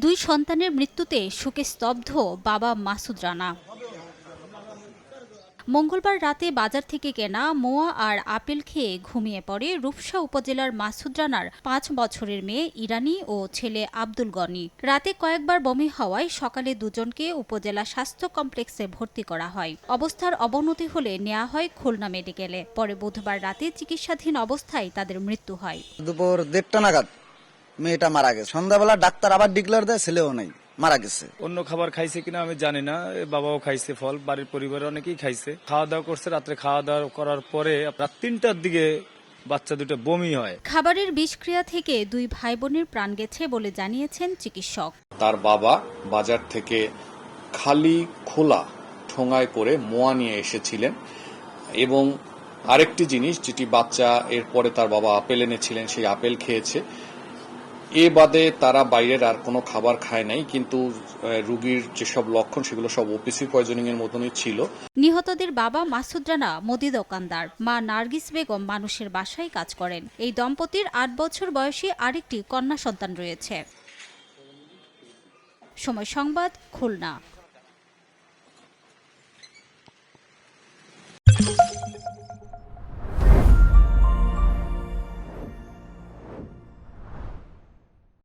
দুই সন্তানের মৃত্যুতে শোকে স্তব্ধ বাবা মাসুদ রানা। মঙ্গলবার রাতে বাজার থেকে কেনা মোয়া আর আপেল খেয়ে ঘুমিয়ে পড়ে রূপসা উপজেলার মাসুদ রানার ৫ বছরের মেয়ে ইরানী ও ছেলে আব্দুল গনি। রাতে কয়েকবার বমি হওয়ায় সকালে দুজনকে উপজেলা স্বাস্থ্য কমপ্লেক্সে ভর্তি করা হয়। অবস্থার অবনতি হলে নেওয়া হয় খুলনা মেডিকেলে। পরে বুধবার রাতে চিকিৎসাধীন অবস্থায় তাদের মৃত্যু হয়। দুপুর ১:৩০ নাগাদ মেয়েটা মারা গেছে। সন্ধ্যাবেলা ডাক্তার আবার ডিক্লেয়ার দেয় ছেলেও নাই, মারা গেছে। অন্য খাবার খাইছে কিনা আমি জানি না, বাবাও খাইছে ফল, বাড়ির পরিবারের অনেকেই খাইছে। খাওয়া দাওয়া করছে, রাত্রে খাওয়া দাওয়া করার পরে রাত ৩টার দিকে বাচ্চা দুটো বমি হয়। খাবারের বিষক্রিয়া থেকে দুই ভাই বোনের প্রাণ গেছে বলে জানিয়েছেন চিকিৎসক। তার বাবা বাজার থেকে খালি খোলা ঠোঙায় করে মোয়া নিয়ে এসেছিলেন এবং আরেকটি জিনিস যেটি বাচ্চা এরপরে তার বাবা আপেল এনেছিলেন, সেই আপেল খেয়েছে। এ বাদে তারা বাইরের আর কোনো খাবার খায় নাই, কিন্তু রোগীর যেসব লক্ষণ সেগুলো সব ওপিসি পয়জনিং এর মতনই ছিল। নিহতদের বাবা মাসুদ রানা মুদি দোকানদার, মা নার্গিস বেগম মানুষের বাসায় কাজ করেন। এই দম্পতির ৮ বছর বয়সী আরেকটি কন্যা সন্তান রয়েছে। সময় সংবাদ, খুলনা।